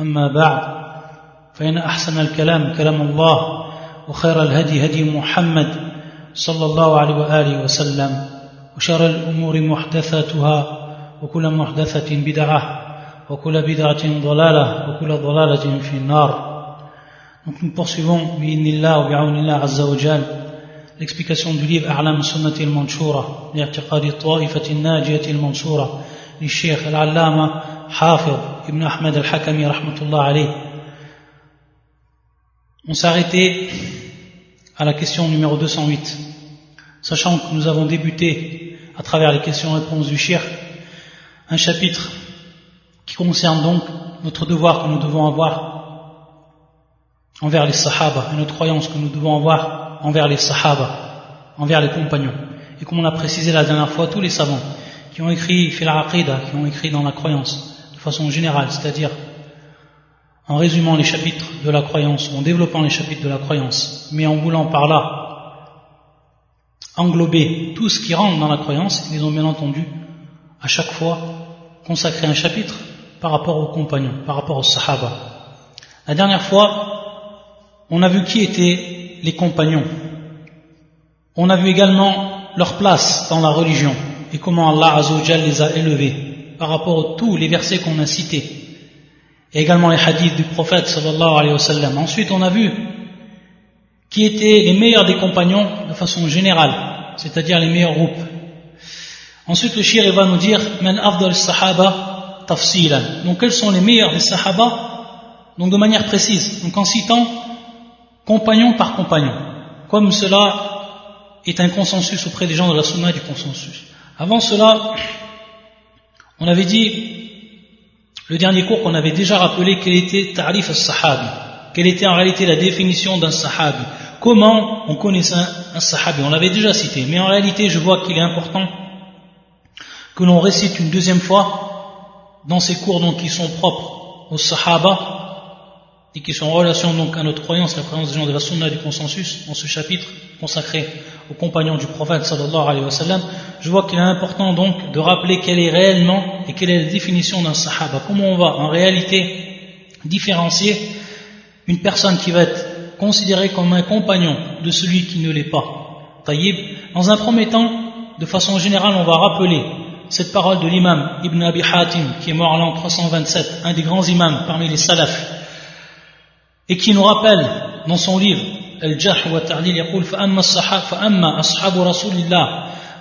أما بعد فإن أحسن الكلام كلام الله وخير الهدي هدي محمد صلى الله عليه وآله وسلم وشر الأمور محدثاتها وكل محدثة بدعة وكل بدعة ضلالة وكل ضلالة في النار. Donc nous poursuivons bi'idhnillah wa bi'awnillah azza wa jal l'explication du livre A'lam Sunnati al-Manshura li'i'tiqadi Ta'ifati al-Najiyati al-Mansura du Cheikh al-Allama Hafid Ibn Ahmed al-Hakami rahmatullah alayh. On s'est arrêté à la question numéro 208, sachant que nous avons débuté à travers les questions-réponses du Cheikh un chapitre qui concerne donc notre devoir que nous devons avoir envers les Sahaba et notre croyance que nous devons avoir envers les Sahaba, envers les compagnons. Et comme on a précisé la dernière fois, tous les savants qui ont écrit fil aqida, qui ont écrit dans la croyance de façon générale, c'est-à-dire en résumant les chapitres de la croyance, ou en développant les chapitres de la croyance, mais en voulant par là englober tout ce qui rentre dans la croyance, ils ont bien entendu à chaque fois consacré un chapitre par rapport aux compagnons, par rapport aux Sahaba. La dernière fois, on a vu qui étaient les compagnons. On a vu également leur place dans la religion et comment Allah Azza wa Jal les a élevés par rapport à tous les versets qu'on a cités et également les hadiths du prophète sallallahu alayhi wa sallam. Ensuite, on a vu qui étaient les meilleurs des compagnons de façon générale, c'est-à-dire les meilleurs groupes. Ensuite, le shir va nous dire Man afdal sahaba tafsilan. Donc, quels sont les meilleurs des sahaba? Donc, de manière précise. Donc, en citant compagnon par compagnon, comme cela est un consensus auprès des gens de la sunna du consensus. Avant cela, on avait dit, le dernier cours qu'on avait déjà rappelé, quel était ta'rif al-sahabi, quelle était en réalité la définition d'un sahabi, comment on connaissait un sahabi, on l'avait déjà cité, mais en réalité je vois qu'il est important que l'on récite une deuxième fois dans ces cours donc qui sont propres aux sahaba et qui sont en relation donc à notre croyance, la croyance des gens de la sunna du consensus, dans ce chapitre consacré aux compagnons du prophète sallallahu alayhi wa sallam. Je vois qu'il est important donc de rappeler quelle est réellement et quelle est la définition d'un sahaba, comment on va en réalité différencier une personne qui va être considérée comme un compagnon de celui qui ne l'est pas. Taïb. Dans un premier temps, de façon générale, on va rappeler cette parole de l'imam Ibn Abi Hatim qui est mort en l'an 327, un des grands imams parmi les salafs, et qui nous rappelle dans son livre Al-Jarh wa Ta'dil يقول فأما أصحاب رسول الله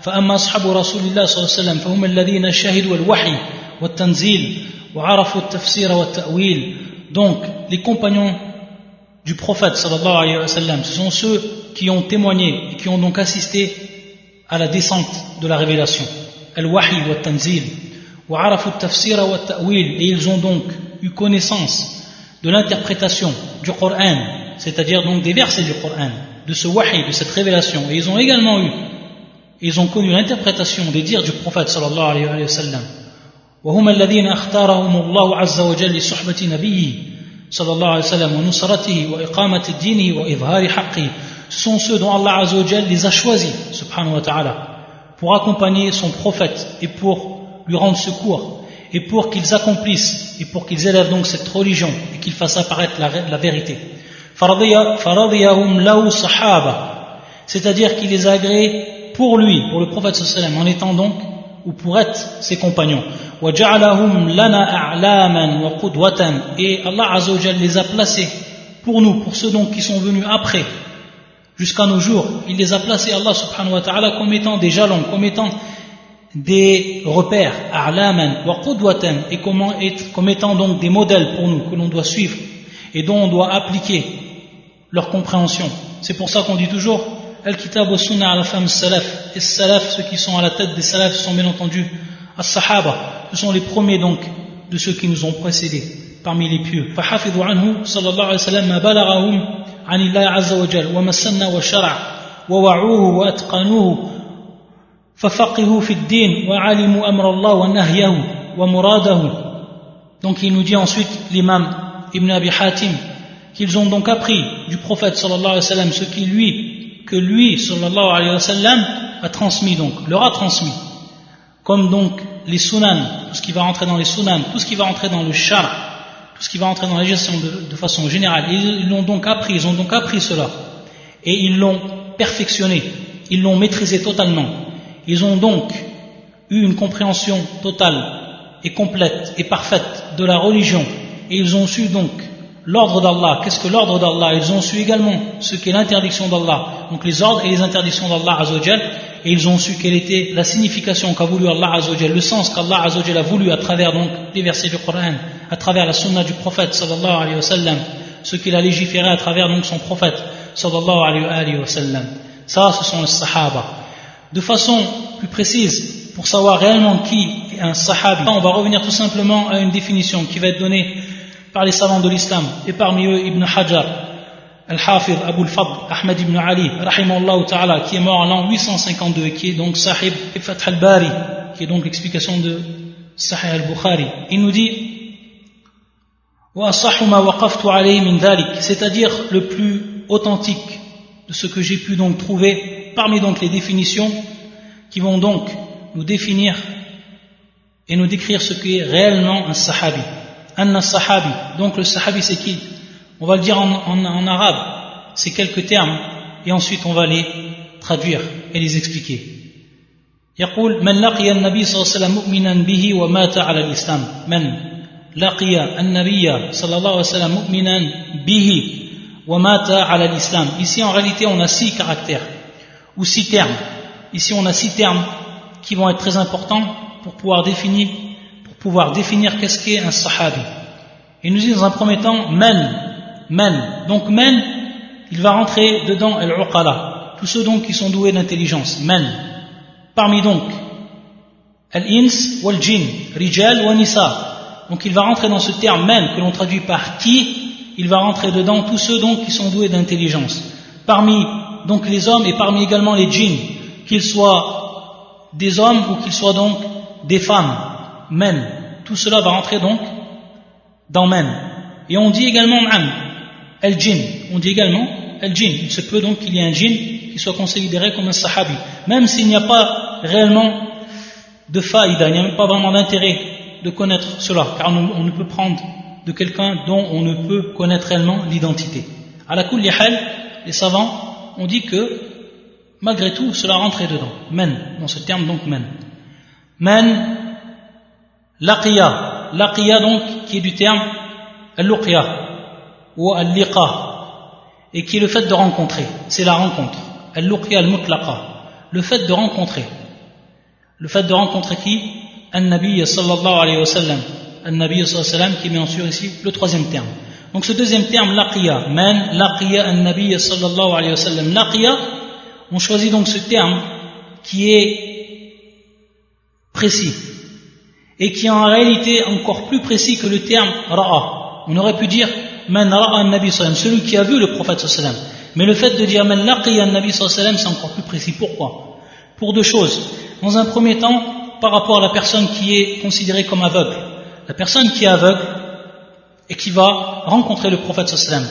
صلى الله عليه وسلم فهم الذين شهدوا الوحي والتنزيل وعرفوا التفسير والتأويل. Donc les compagnons du prophète sallallahu alayhi wa sallam, ce sont ceux qui ont témoigné et qui ont donc assisté à la descente de la révélation, al-wahi wa tanzil wa arafu at-tafsir wa at-ta'wil, et ils ont donc eu connaissance de l'interprétation du Coran, c'est-à-dire donc des versets du Coran, de ce wahi, de cette révélation, et ils ont également ils ont connu l'interprétation des dires du prophète sallallahu alayhi wa sallam. وهم الذين اختارهم الله عز وجل لصحبة نبيه صلى الله عليه وسلم ونصرته وإقامة دينه وإظهار حقه. Ce sont ceux dont Allah Azza wa Jal les a choisis, subhanahu wa ta'ala, pour accompagner son prophète et pour lui rendre secours et pour qu'ils accomplissent et pour qu'ils élèvent donc cette religion et qu'ils fassent apparaître la vérité. فَرَضِيَهُمْ لَهُ صَحَابًا, c'est-à-dire qu'il les a agréés pour lui, pour le prophète sallallahu alayhi wa sallam, en étant donc ou pour être ses compagnons. وَجَعَلَهُمْ لَنَا أَعْلَامًا وَقُدْوَةً, et Allah Azza wa Jal les a placés pour nous, pour ceux donc qui sont venus après, jusqu'à nos jours. Il les a placés, Allah subhanahu wa ta'ala, comme étant des jalons, comme étant des repères, a'laman wa qudwatan, et comme étant donc des modèles pour nous, que l'on doit suivre et dont on doit appliquer leur compréhension. C'est pour ça qu'on dit toujours al-kitab wa sunnah ala fahmi salaf, et salaf, ceux qui sont à la tête des salaf, sont bien entendu as-sahaba, ce sont les premiers donc de ceux qui nous ont précédés parmi les pieux. فحفظوا عنه صلى الله عليه وسلم ما بلغهم عن الله عز وجل وما سن وشرع ووعوه وأتقنوه ففقهوا في الدين وعلموا أمر الله ونهيه ومراده. Donc il nous dit ensuite l'imam Ibn Abi Hatim qu'ils ont donc appris du prophète sallallahu alayhi wa sallam ce que lui sallallahu alayhi wa sallam a transmis, donc leur a transmis, comme donc les sunan, tout ce qui va rentrer dans les sunan, tout ce qui va rentrer dans le shar, tout ce qui va entrer dans la législation de façon générale. Ils ont donc appris cela, et ils l'ont perfectionné, ils l'ont maîtrisé totalement. Ils ont donc eu une compréhension totale et complète et parfaite de la religion, et ils ont su donc l'ordre d'Allah. Qu'est-ce que l'ordre d'Allah? Ils ont su également ce qu'est l'interdiction d'Allah, donc les ordres et les interdictions d'Allah Azzawajal, et ils ont su quelle était la signification qu'a voulu Allah Azzawajal, le sens qu'Allah Azzawajal a voulu à travers donc les versets du Coran, à travers la sunna du prophète sallallahu alayhi wa sallam, ce qu'il a légiféré à travers donc son prophète sallallahu alayhi wa sallam. Ça, ce sont les sahaba. De façon plus précise, pour savoir réellement qui est un sahabi, on va revenir tout simplement à une définition qui va être donnée par les savants de l'islam, et parmi eux Ibn Hajar, Al-Hafidh Abu al-Fadl Ahmad ibn Ali rahimahullah ta'ala, qui est mort en l'an 852 et qui est donc Sahib Fath al-Bari, qui est donc l'explication de Sahih al-Bukhari. Il nous dit c'est-à-dire le plus authentique de ce que j'ai pu donc trouver parmi donc les définitions qui vont donc nous définir et nous décrire ce qu'est réellement un sahabi. Anna sahabi, donc le sahabi c'est qui? On va le dire en arabe, c'est quelques termes, et ensuite on va les traduire et les expliquer. يقول من لقي النبي صلى الله عليه وسلم مؤمنا به ومات على الإسلام. من لقي النبي صلى الله عليه وسلم مؤمنا به ومات على الإسلام. Ici en réalité on a 6 caractères ou 6 termes. Ici on a 6 termes qui vont être très importants pour pouvoir définir qu'est-ce qu'est un sahabi. Il nous dit dans un premier temps man. Donc man, il va rentrer dedans al-uqala, tous ceux donc qui sont doués d'intelligence. Man. Parmi donc al-ins wal jin, rijal wa nisa. Donc il va rentrer dans ce terme man que l'on traduit par qui, il va rentrer dedans tous ceux donc qui sont doués d'intelligence. Parmi donc les hommes et parmi également les djinns, qu'ils soient des hommes ou qu'ils soient donc des femmes. Men, tout cela va rentrer donc dans men. Et on dit également al-jinn, on dit également al-jinn. Il se peut donc qu'il y ait un djinn qui soit considéré comme un sahabi, même s'il n'y a pas réellement de faïda, il n'y a même pas vraiment d'intérêt de connaître cela, car on ne peut prendre de quelqu'un dont on ne peut connaître réellement l'identité. À la kulli hal, les savants ont dit que malgré tout cela rentrait dedans, men, dans ce terme donc men. Laqiya donc qui est du terme al-luqya ou al-liqa, et qui est le fait de rencontrer, c'est la rencontre. Al-luqya al-mutlaqa, le fait de rencontrer qui? An-Nabi sallallahu alayhi wa sallam, An-Nabi sallallahu alayhi wa sallam, qui est bien sûr ici le troisième terme. Donc ce deuxième terme, laqiya, man laqiya An-Nabi sallallahu alayhi wa sallam. Laqiya, on choisit donc ce terme qui est précis et qui est en réalité encore plus précis que le terme ra'a. On aurait pu dire man ra'a an-nabi sallam, celui qui a vu le prophète sallam. Mais le fait de dire man laqiya an-nabi sallam, c'est encore plus précis. Pourquoi? Pour 2 choses. Dans un premier temps, par rapport à la personne qui est considérée comme aveugle. La personne qui est aveugle et qui va rencontrer le prophète sallam,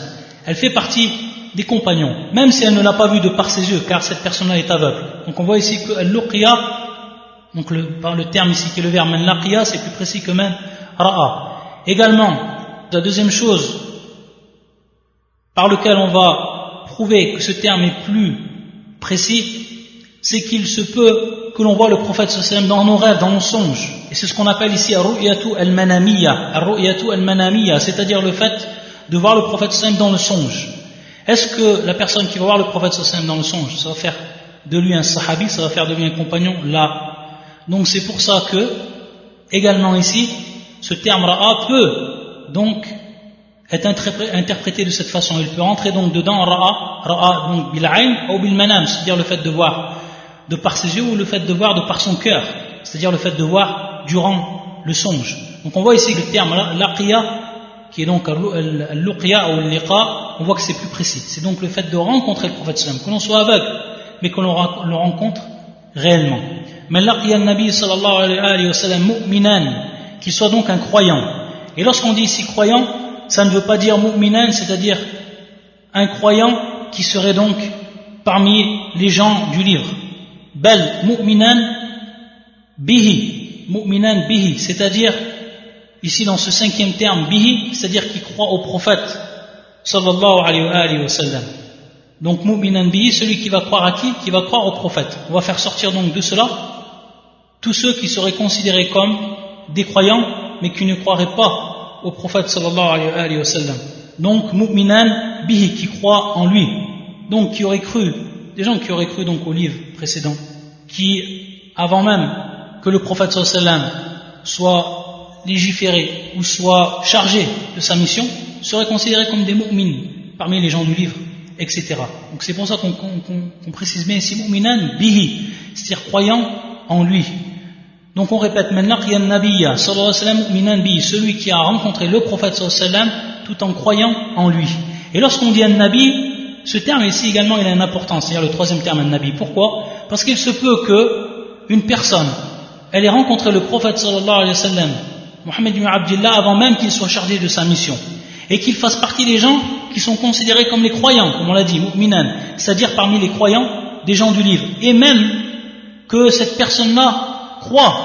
elle fait partie des compagnons, même si elle ne l'a pas vu de par ses yeux, car cette personne-là est aveugle. Donc on voit ici que al-luqya, donc par le terme ici qui est le verbe man laqiya, c'est plus précis que man ra'a. Également, la deuxième chose par lequel on va prouver que ce terme est plus précis, c'est qu'il se peut que l'on voit le prophète sallam dans nos rêves, dans nos songes. Et c'est ce qu'on appelle ici ar-ru'yatu al-manamiyya, c'est-à-dire le fait de voir le prophète sallam dans le songe. Est-ce que la personne qui va voir le prophète sallam dans le songe, ça va faire de lui un sahabi, ça va faire de lui un compagnon? Là. Donc c'est pour ça que, également ici, ce terme ra'a peut donc être interprété de cette façon. Il peut rentrer donc dedans ra'a donc bil-ayn ou bil-manam, c'est-à-dire le fait de voir de par ses yeux ou le fait de voir de par son cœur, c'est-à-dire le fait de voir durant le songe. Donc on voit ici que le terme laqiya, qui est donc al-luqya ou al-liqa, on voit que c'est plus précis. C'est donc le fait de rencontrer le prophète sallam, que l'on soit aveugle, mais que l'on le rencontre réellement. Mais laqiya an-nabi sallallahu alayhi wa sallam mu'minan, qu'il soit donc un croyant. Et lorsqu'on dit ici croyant, ça ne veut pas dire mu'minan, c'est-à-dire un croyant qui serait donc parmi les gens du livre. Bal mu'minan bihi, c'est-à-dire ici dans ce cinquième terme, bihi, c'est-à-dire qui croit au prophète, sallallahu alayhi wa sallam. Donc, mu'minan bihi, celui qui va croire à qui? Qui va croire au prophète. On va faire sortir donc de cela tous ceux qui seraient considérés comme des croyants, mais qui ne croiraient pas au prophète, sallallahu alayhi wa sallam. Donc, mu'minan bihi, qui croit en lui. Donc, qui auraient cru, des gens qui auraient cru donc au livre précédent, qui, avant même que le prophète sallallahu alayhi wa sallam soit légiféré ou soit chargé de sa mission, seraient considérés comme des mu'min parmi les gens du livre, etc. Donc c'est pour ça qu'on précise bien ici mu'minan bihi, c'est-à-dire croyant en lui. Donc on répète maintenant qu'il y a un nabiyya sallallahu alayhi wa sallam mu'minan bihi, celui qui a rencontré le prophète sallallahu alayhi wa sallam tout en croyant en lui. Et lorsqu'on dit un nabi, ce terme ici également il a une importance, c'est-à-dire le troisième terme un nabi. Pourquoi? Parce qu'il se peut que une personne elle ait rencontré le prophète sallallahu alayhi wa sallam, Muhammad ibn Abdillah, avant même qu'il soit chargé de sa mission, et qu'il fasse partie des gens qui sont considérés comme les croyants, comme on l'a dit, mu'minan, c'est-à-dire parmi les croyants des gens du livre, et même que cette personne-là croit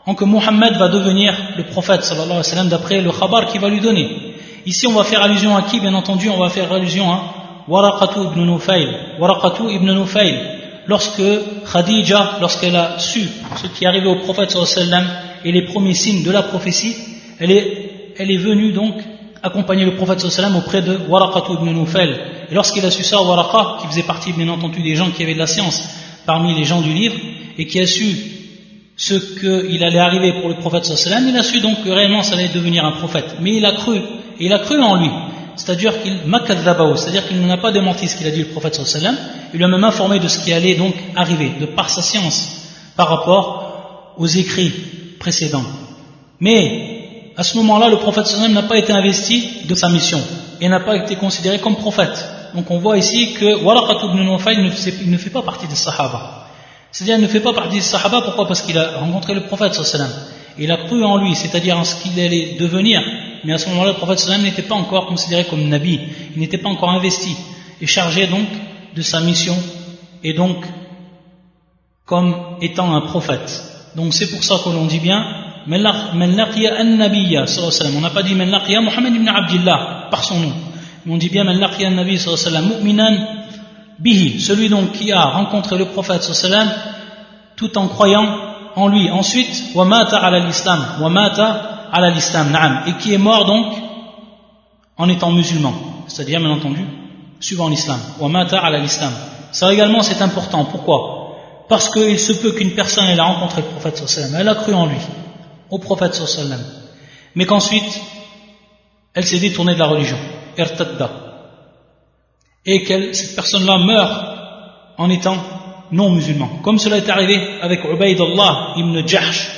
en que Muhammad va devenir le prophète sallallahu alayhi wa sallam d'après le khabar qu'il va lui donner. Ici on va faire allusion à qui? Bien entendu on va faire allusion à Waraqatu ibn Nufayl, lorsque Khadija, lorsqu'elle a su ce qui est arrivé au prophète sallallahu alayhi wa sallam et les premiers signes de la prophétie, elle est venue donc accompagner le prophète sallallahu alayhi wa sallam auprès de Waraqatu ibn Nufayl. Et lorsqu'il a su ça, Waraqa, qui faisait partie bien entendu des gens qui avaient de la science parmi les gens du livre, et qui a su ce qu'il allait arriver pour le prophète sallallahu alayhi wa sallam, il a su donc que réellement ça allait devenir un prophète. Mais il a cru en lui. C'est-à-dire qu'il n'en a pas démenti ce qu'il a dit le prophète sallallahu alayhi wa sallam, il lui a même informé de ce qui allait donc arriver, de par sa science, par rapport aux écrits précédents. Mais, à ce moment-là, le prophète sallallahu alayhi wa sallam n'a pas été investi de sa mission, et n'a pas été considéré comme prophète. Donc on voit ici que Waraqat ibn Nufayl ne fait pas partie des Sahaba. C'est-à-dire il ne fait pas partie des Sahaba, pourquoi? Parce qu'il a rencontré le prophète sallallahu alayhi wa sallam. Il a cru en lui, c'est-à-dire en ce qu'il allait devenir. Mais à ce moment-là, le prophète sallallahu alayhi wa sallam n'était pas encore considéré comme Nabi, il n'était pas encore investi et chargé donc de sa mission et donc comme étant un prophète. Donc c'est pour ça que l'on dit bien Man laqiya an-nabiyya sallallahu alayhi wa sallam. On n'a pas dit Man laqiya Muhammad ibn Abdillah par son nom, mais on dit bien Man laqiya an-nabi sallallahu alayhi wa sallam mu'minan bihi, celui donc qui a rencontré le prophète sallallahu alayhi wa sallam tout en croyant en lui. Ensuite wa mata ala l'islam, na'am, et qui est mort donc en étant musulman, c'est-à-dire bien entendu suivant l'islam. Wa mata ala l'islam. Ça également c'est important. Pourquoi? Parce qu'il se peut qu'une personne elle a rencontré le prophète sallallahu alayhi wa sallam, elle a cru en lui, au prophète sallallahu alayhi wa sallam, mais qu'ensuite elle s'est détournée de la religion, irtadda, et que cette personne-là meurt en étant non musulman, comme cela est arrivé avec Ubaydullah ibn Jahsh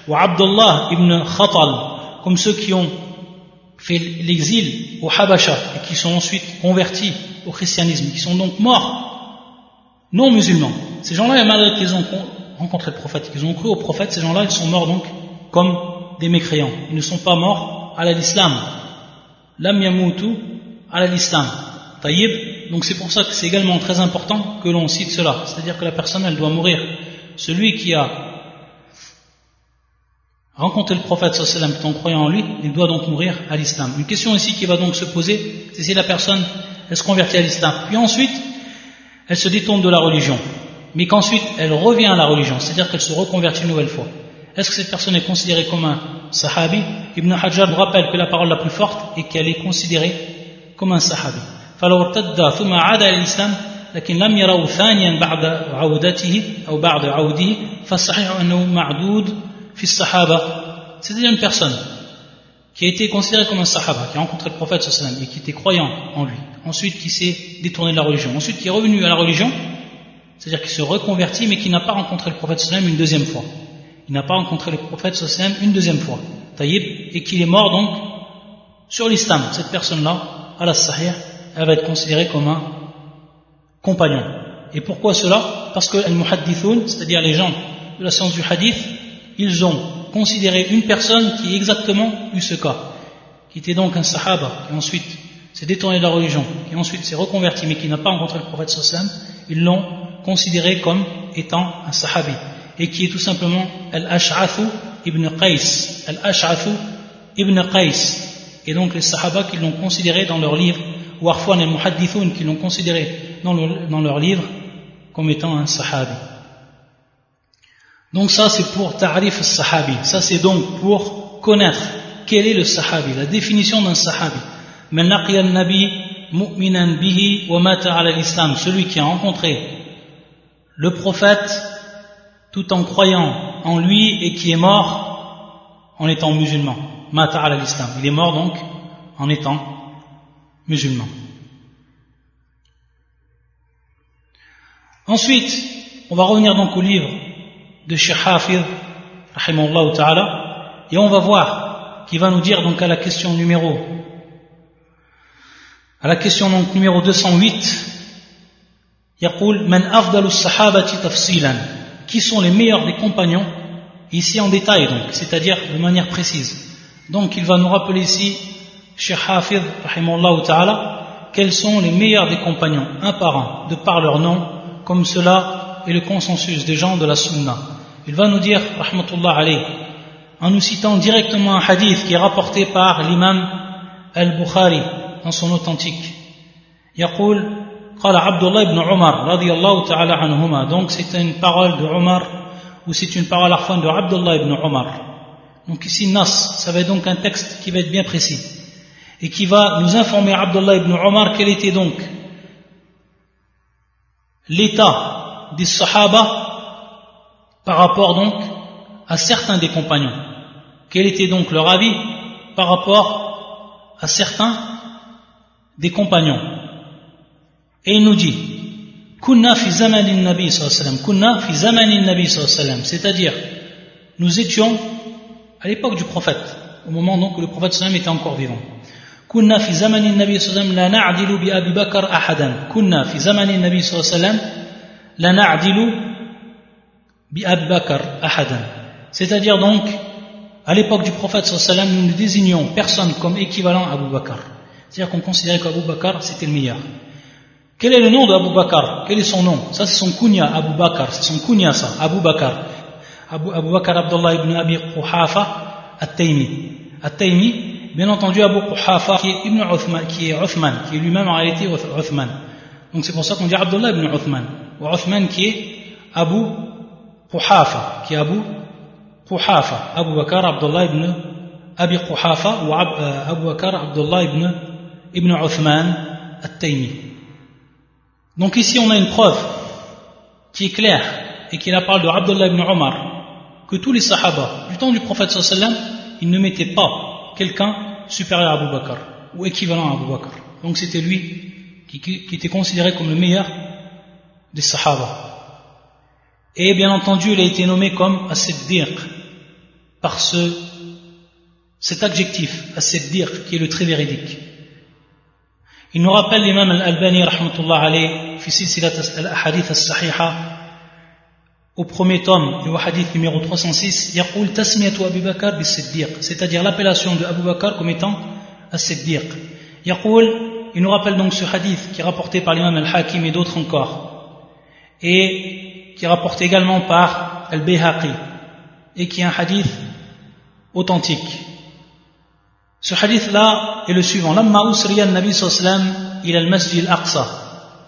ou Abdullah ibn Khatal, comme ceux qui ont fait l'exil au Habasha et qui sont ensuite convertis au christianisme, qui sont donc morts non musulmans. Ces gens-là, malgré qu'ils ont rencontré le prophète, qu'ils ont cru au prophète, ces gens-là, ils sont morts donc comme des mécréants. Ils ne sont pas morts à l'islam. Lam yamutu à l'islam. Taïb. Donc c'est pour ça que c'est également très important que l'on cite cela. C'est-à-dire que la personne, elle doit mourir. Celui qui a rencontré le prophète sallallahu alayhi wa sallam en croyant en lui, il doit donc mourir à l'islam. Une question ici qui va donc se poser, c'est si la personne, elle se convertit à l'islam, puis ensuite, elle se détourne de la religion, mais qu'ensuite, elle revient à la religion, c'est-à-dire qu'elle se reconvertit une nouvelle fois. Est-ce que cette personne est considérée comme un sahabi? Ibn Hajar nous rappelle que la parole la plus forte est qu'elle est considérée comme un sahabi. فلو ارتد ثم عاد إلى الإسلام لكن لم يروا ثانيا بعد عودته أو بعد عوده فالصحيح أنه معدود في الصحابة. C'est-à-dire une personne qui a été considérée comme un sahaba, qui a rencontré le prophète sallallahu alayhi wa sallam et qui était croyant en lui, ensuite qui s'est détourné de la religion, ensuite qui est revenu à la religion, c'est-à-dire qui se reconvertit mais qui n'a pas rencontré le prophète sallallahu alayhi wa sallam une deuxième fois. Il n'a pas rencontré le prophète sallallahu alayhi wa sallam une deuxième fois, taïb, et qu'il est mort donc sur l'islam. Cette personne-là, à la sahih, elle va être considérée comme un compagnon. Et pourquoi cela? Parce que al-muhaddithoun, c'est-à-dire les gens de la science du hadith, ils ont considéré une personne qui exactement eu ce cas, qui était donc un sahaba, qui ensuite s'est détourné de la religion, qui ensuite s'est reconverti, mais qui n'a pas rencontré le prophète sallallahu alayhi wa sallam, ils l'ont considéré comme étant un sahabi, et qui est tout simplement Al-Ash'athu ibn Qais. Al-Ash'athu Ibn Qais, et donc les Sahaba qui l'ont considéré dans leur livre, ou Arfwan et Muhaddithoun qui l'ont considéré dans leur livre comme étant un Sahabi. Donc ça c'est pour Ta'rif al-Sahabi, ça c'est donc pour connaître quel est le Sahabi, la définition d'un Sahabi. Man laqiya an-nabi mu'minan bihi wa mata ala l'islam, celui qui a rencontré le prophète tout en croyant en lui et qui est mort en étant musulman. Mata ala l'islam, il est mort donc en étant musulman. Ensuite, on va revenir donc au livre de Cheikh Hafid, rahimahullah ta'ala, et on va voir qu'il va nous dire donc à la question numéro 208, يقول من أفضل الصحابة تفصيلا, qui sont les meilleurs des compagnons, ici en détail donc, c'est-à-dire de manière précise. Donc il va nous rappeler ici, Cheikh Hafid, rahimahullah ta'ala, quels sont les meilleurs des compagnons, un par un, de par leur nom, comme cela est le consensus des gens de la Sunna. Il va nous dire, rahmatullah alayh, en nous citant directement un hadith qui est rapporté par l'imam al-Bukhari dans son authentique. يقول قال عبد الله بن عمر رضي الله تعالى عنهما, donc c'est une parole de Omar ou c'est une parole arfan de Abdullah ibn Omar. Donc ici Nas, ça va être donc un texte qui va être bien précis et qui va nous informer Abdullah ibn Omar quel était donc l'état des Sahaba par rapport donc à certains des compagnons. Quel était donc leur avis par rapport à certains des compagnons. Et il nous dit Kunna fi zamanin nabi sallallahu alayhi wa sallam, Kunna fi zamanin nabi sallallahu alayhi wa sallam, c'est-à-dire nous étions à l'époque du prophète, au moment donc où le prophète sallallahu alayhi wa sallam était encore vivant. Kunna fi zamanin nabi sallallahu alayhi wa sallam la na'dilu bi Abi Bakr ahadan. Kunna fi zamanin nabi sallallahu alayhi wa sallam la na'dilu bi Abi Bakr ahadan. C'est-à-dire donc à l'époque du prophète sallallahu alayhi wa sallam, nous ne désignions personne comme équivalent à Abu Bakr. C'est-à-dire qu'on considérait qu'Abu Bakr c'était le meilleur. Quel est le nom d'Abu Bakr? Quel est son nom? Ça c'est son kunya, Abu Bakr, c'est son kunya ça, Abu Bakr. Abu Bakr Abdullah ibn Abi Quhafa At-Taymi, bien entendu Abu Quhafa qui est Uthman, qui est lui-même en réalité Uthman. Donc c'est pour ça qu'on dit Abdullah ibn Uthman, ou Uthman qui est Abu Quhafa, Abu Bakr Abdullah ibn Abi Quhafa ou Abu Bakr Abdullah ibn Uthman At-Taymi. Donc ici on a une preuve qui est claire et qui la parle de Abdullah ibn Omar, que tous les sahaba du temps du prophète sallallahu alayhi wa sallam, ils ne mettaient pas quelqu'un supérieur à Abu Bakr ou équivalent à Abu Bakr. Donc c'était lui qui était considéré comme le meilleur des sahaba. Et bien entendu il a été nommé comme As-Siddiq par cet adjectif As-Siddiq qui est le très véridique. Il nous rappelle l'imam al-Albani rahmatullah alayh fi silsilat al-ahadith as-sahiha au premier tome, le hadith numéro 306, يقول تسمية أبي بكر بالصديق, c'est-à-dire l'appellation de Abu Bakr comme étant as-Siddiq. Il nous rappelle donc ce hadith qui est rapporté par l'imam al-Hakim et d'autres encore, et qui est rapporté également par al-Bayhaqi, et qui est un hadith authentique. Ce hadith-là est le suivant. Lamma usriya an-nabi sallallahu alayhi wa sallam ila al-masjid al-aqsa.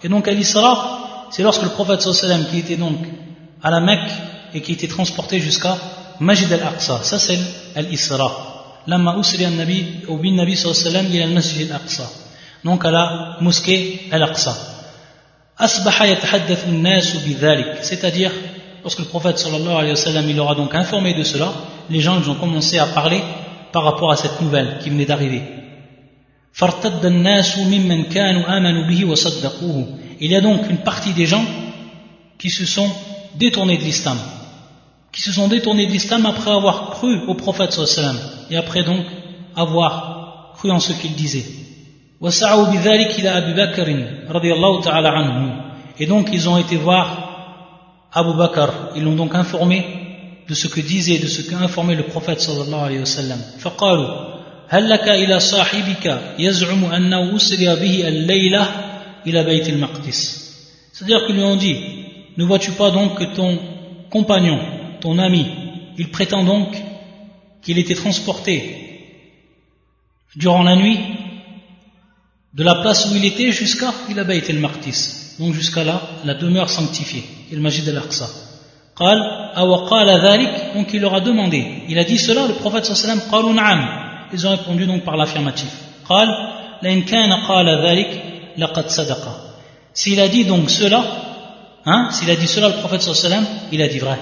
Et donc à l'Isra, c'est lorsque le prophète sallallahu alayhi wa sallam qui était donc à la Mecque et qui était transporté jusqu'à Masjid al-Aqsa. Ça c'est l'Isra. Lamma usriya an-nabi ou bin nabi sallallahu alayhi wa sallam ila al-masjid al-aqsa. Donc à la mosquée al-Aqsa. Asbaha yatahaddathu an-nas bidhalik. C'est-à-dire lorsque le prophète sallallahu alayhi wa sallam il leur a donc informé de cela, les gens ils ont commencé à parler par rapport à cette nouvelle qui venait d'arriver. Il y a donc une partie des gens qui se sont détournés de l'islam, après avoir cru au prophète sallallahu alayhi wa sallam et après donc avoir cru en ce qu'il disait. Et donc ils ont été voir Abu Bakr, ils l'ont donc informé de ce que disait, de ce qu'a informé le prophète sallallahu alayhi wa sallam. فقالوا هل لك إلى صاحبك يزعم أنه أسري به الليلة إلى بيت المقدس. C'est-à-dire qu'ils lui ont dit, ne vois-tu pas donc que ton compagnon, ton ami, il prétend donc qu'il était transporté durant la nuit de la place où il était jusqu'à ila Bayt al-Maqdis, donc jusqu'à la demeure sanctifiée, le Masjid al-Aqsa. قال أو قال ذلك, donc il leur a demandé, il a dit cela, le prophète sallallahu alayhi wa sallam, قالوا نعم, ils ont répondu donc par l'affirmatif. قال لئن كان قال ذلك لقد صدق, s'il a dit donc cela, s'il a dit cela le prophète sallallahu alayhi wa sallam, il a dit vrai.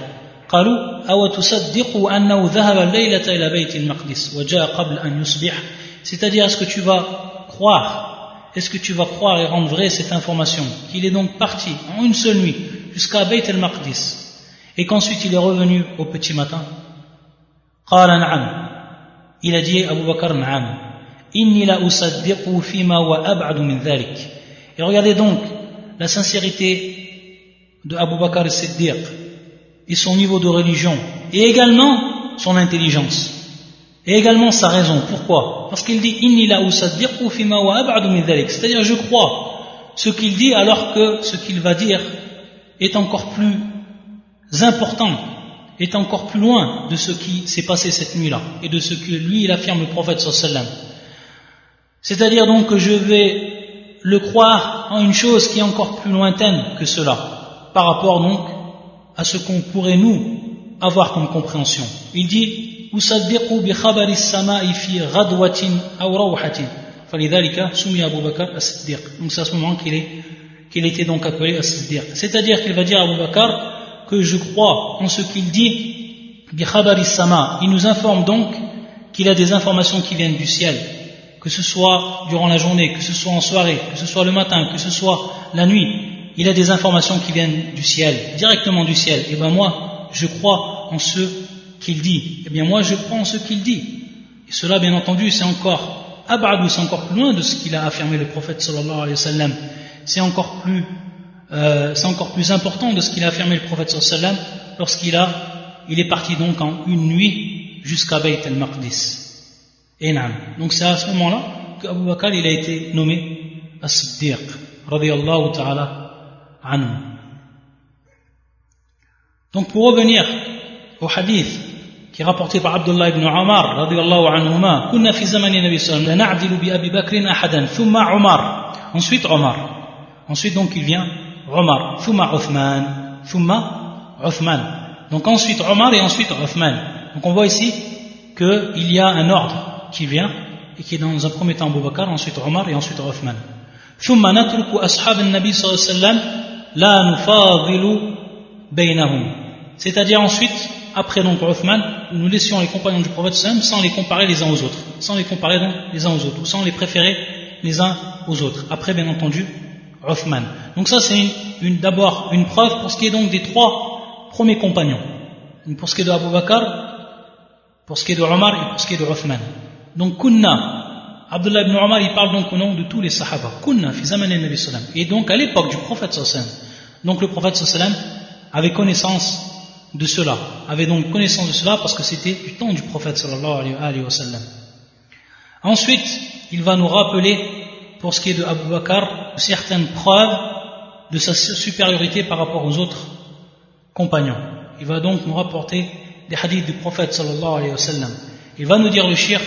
قالوا أو تصدقوا أنه ذهب الليلة إلى بيت المقدس وجاء قبل أن يصبح, c'est-à-dire est-ce que tu vas croire et rendre vraie cette information qu'il est donc parti en une seule nuit jusqu'à Bayt al-Maqdis et qu'ensuite il est revenu au petit matin? قال نعم, il a dit Abu Bakr نعم إني لا أصدقه فيما هو أبعد من ذلك. Et regardez donc la sincérité de Abu Bakr as-Siddiq et son niveau de religion et également son intelligence et également sa raison. Pourquoi? Parce qu'il dit إني لا أصدقه فيما هو أبعد من ذلك, c'est-à-dire je crois ce qu'il dit alors que ce qu'il va dire est encore plus important, est encore plus loin de ce qui s'est passé cette nuit-là et de ce que lui il affirme le prophète sallallahu alayhi wa sallam. C'est-à-dire donc que je vais le croire en une chose qui est encore plus lointaine que cela par rapport donc à ce qu'on pourrait nous avoir comme compréhension. Il dit usaddiqu bi khabari as-sama'i fi ghadwatin aw rawhatin falidhalika summi Abu Bakr as-Siddiq. Donc c'est à ce moment qu'il était donc appelé as-Siddiq. C'est-à-dire qu'il va dire à Abu Bakr que je crois en ce qu'il dit bi khabari as-sama'. Il nous informe donc qu'il a des informations qui viennent du ciel, que ce soit durant la journée, que ce soit en soirée, que ce soit le matin, que ce soit la nuit. Il a des informations qui viennent du ciel, directement du ciel. Et bien moi, je crois en ce qu'il dit. Et bien moi, je crois en ce qu'il dit. Et cela, bien entendu, c'est encore abadou, c'est encore plus loin de ce qu'il a affirmé le prophète sallallahu alayhi wa sallam. C'est encore plus important de ce qu'il a affirmé le prophète sallallahu alayhi wa sallam lorsqu'il est parti donc en une nuit jusqu'à Bayt al-Maqdis. Et naam. Donc c'est à ce moment-là qu'Abu Bakr il a été nommé as-Siddiq radiyallahu ta'ala. Donc pour revenir au hadith qui est rapporté par Abdullah ibn Umar radiyallahu anhuma, kunna fi zamani nabi sallallahu alayhi wa sallam na'dilu bi Abi Bakr ahadan thumma Umar, ensuite donc il vient Umar, thumma Uthman, donc ensuite Umar et ensuite Uthman. Donc on voit ici qu'il y a un ordre qui vient et qui est dans un premier temps Abu Bakr, ensuite Umar et ensuite Uthman. ثم نترك أصحاب النبي صلى الله عليه وسلم لا نفاضل بينهم, c'est-à-dire ensuite après donc Uthman nous laissions les compagnons du prophète sallam sans les comparer les uns aux autres, ou sans les préférer les uns aux autres, après bien entendu Uthman. Donc ça c'est d'abord une preuve pour ce qui est donc des trois premiers compagnons, donc pour ce qui est de Abu Bakr, pour ce qui est de Omar et pour ce qui est de Uthman. Donc kunna, Abdullah ibn Umar il parle donc au nom de tous les sahaba, kunna fi zaman al-nabi sallam, et donc à l'époque du prophète sallam. Donc le prophète sallam avait connaissance de cela, parce que c'était du temps du prophète sallallahu alayhi wa sallam. Ensuite il va nous rappeler pour ce qui est de Abu Bakr certaines preuves de sa supériorité par rapport aux autres compagnons. Il va donc nous rapporter des hadiths du prophète sallallahu alayhi wa sallam. Il va nous dire le shir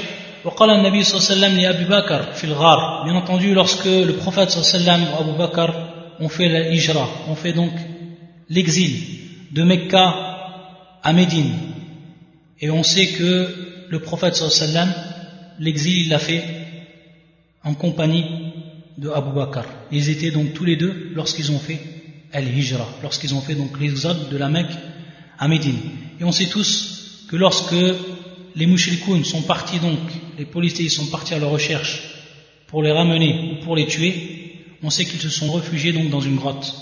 وقال النبي صلى الله عليه وسلم لأبي بكر في الغار. Bien entendu, lorsque le prophète صلى الله عليه وسلم et Abu Bakr ont fait la hijra, ont fait donc l'exil de Mecca à Médine, et on sait que le prophète صلى الله عليه وسلم l'exil il l'a fait en compagnie de Abu Bakr. Ils étaient donc tous les deux lorsqu'ils ont fait al-hijra, lorsqu'ils ont fait donc l'exode de la Mecque à Médine. Et on sait tous que lorsque les mushrikoun sont partis donc, les polythéistes sont partis à leur recherche pour les ramener ou pour les tuer, on sait qu'ils se sont réfugiés donc dans une grotte.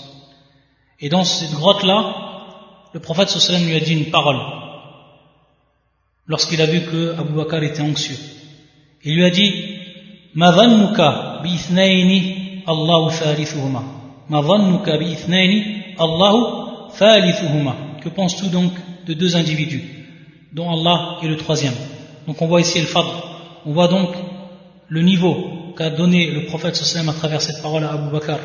Et dans cette grotte-là, le prophète sallallahu alayhi wa sallam lui a dit une parole lorsqu'il a vu que Abu Bakr était anxieux. Il lui a dit Ma dhannuka bi ithnayni Allahu thalithuhuma. Ma dhannuka bi ithnayni Allahu thalithuhuma. Que penses-tu donc de deux individus dont Allah est le troisième? Donc on voit ici le fadl, on voit donc le niveau qu'a donné le prophète sallallahu alayhi wa sallam à travers cette parole à Abu Bakr.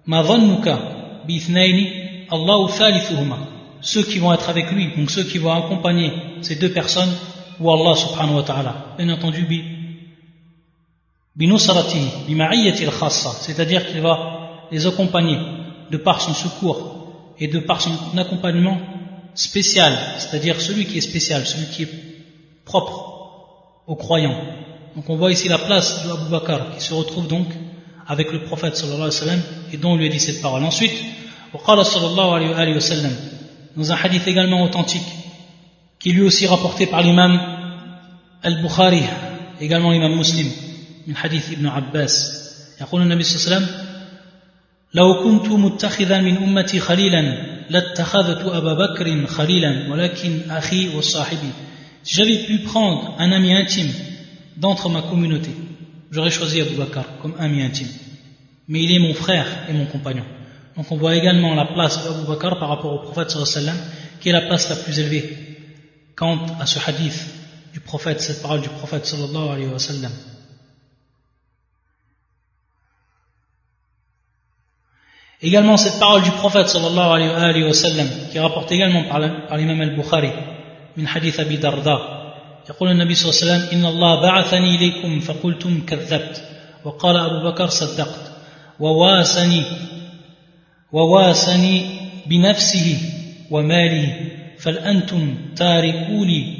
Ma dhannuka bi ithnayni Allahu thalithuhuma. Ceux qui vont être avec lui, donc ceux qui vont accompagner ces deux personnes, ou Allah subhanahu wa ta'ala. Bien entendu, binusratihi bima'iyati al-khassa, c'est-à-dire qu'il va les accompagner de par son secours et de par son accompagnement spécial, c'est-à-dire celui qui est spécial, celui qui est propre aux croyants. Donc on voit ici la place de Abu Bakr qui se retrouve donc avec le prophète sallallahu alayhi wa sallam et dont on lui a dit cette parole. Ensuite, وقال صلى الله عليه وسلم, dans un hadith également authentique qui est lui aussi rapporté par l'imam al-Bukhari, également l'imam Muslim, من حديث ابن عباس, يقول النبي صلى الله عليه وسلم لو كنت متخذا من أمتي خليلا لاتخذت أبا بكر خليلا ولكن أخي وصاحبي. Si j'avais pu prendre un ami intime d'entre ma communauté, j'aurais choisi Abu Bakr comme ami intime. Mais il est mon frère et mon compagnon. Donc on voit également la place d'Abu Bakr par rapport au prophète sallallahu alayhi wa sallam, qui est la place la plus élevée quant à ce hadith du prophète, cette parole du prophète sallallahu alayhi wa sallam. Également cette parole du prophète sallallahu alayhi wa sallam, qui est rapportée également par l'imam al-Bukhari, من حديث أبي درداء, يقول النبي صلى الله عليه وسلم إن الله بعثني إليكم فقلتم كذبت وقال أبو بكر صدقت وواسني بنفسه وماله فهل أنتم تاركوا لي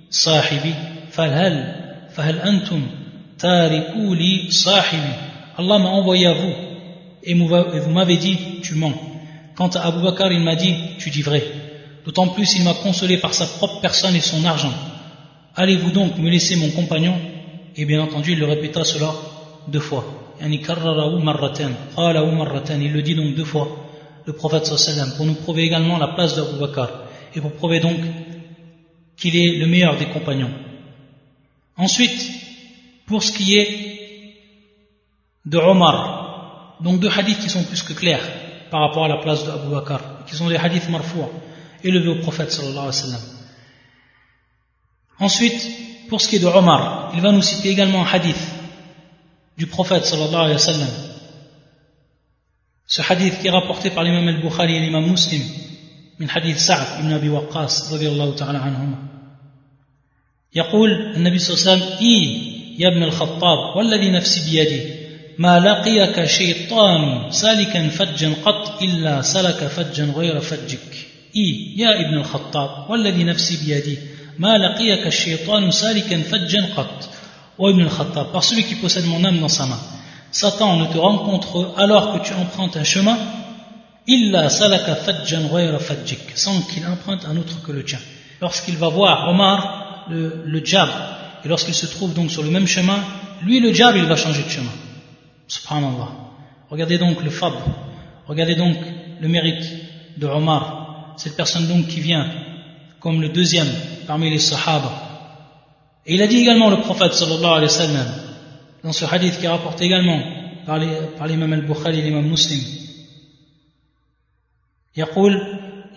صاحبي فهل أنتم تاركوا لي صاحبي. Allah m'a envoyé à vous et vous m'avez dit tu mens. Quant à Abu Bakr, il m'a dit tu dis vrai. D'autant plus il m'a consolé par sa propre personne et son argent. Allez-vous donc me laisser mon compagnon? Et bien entendu il le répéta cela 2 fois. Il le dit donc 2 fois, le prophète sallallahu alayhi wa sallam, pour nous prouver également la place d'Abu Bakr et pour prouver donc qu'il est le meilleur des compagnons. Ensuite, pour ce qui est de Omar, donc 2 hadiths qui sont plus que clairs par rapport à la place d'Abu Bakr, qui sont des hadiths marfou' élevés au prophète sallallahu alayhi wa sallam. Ensuite, pour ce qui est de Omar, il va nous citer également un hadith du prophète sallallahu alayhi wa sallam. Ce hadith qui est rapporté par l'imam al-Bukhari et l'imam Muslim, من حديث سعد بن أبي وقاص رضي الله تعالى عنهما. يقول النبي صلى الله عليه وسلم يا ابن الخطاب والذي نفسي بيده ما لقيك شيطان سالكا فجا قط إلا سلك فجا غير فجك. يا ابن الخطاب والذي نفسي بيده ما لقيك الشيطان سالكا فجا قط. Ô Ibn al-Khattab, par celui qui possède mon âme dans sa main, Satan ne te rencontre alors que tu empruntes un chemin, illa salaka fajjan ghayra fajjik, sans qu'il emprunte un autre que le tien. Lorsqu'il va voir Omar, le djab, et lorsqu'il se trouve donc sur le même chemin, lui le djab il va changer de chemin. Subhanallah. Regardez donc le fadl, regardez donc le mérite de Omar, cette personne donc qui vient comme le 2e parmi les sahaba. Et il a dit également le prophète sallallahu alayhi wa sallam dans ce hadith qui est rapporté également par l'imam al-Bukhari et l'imam Muslim. يقول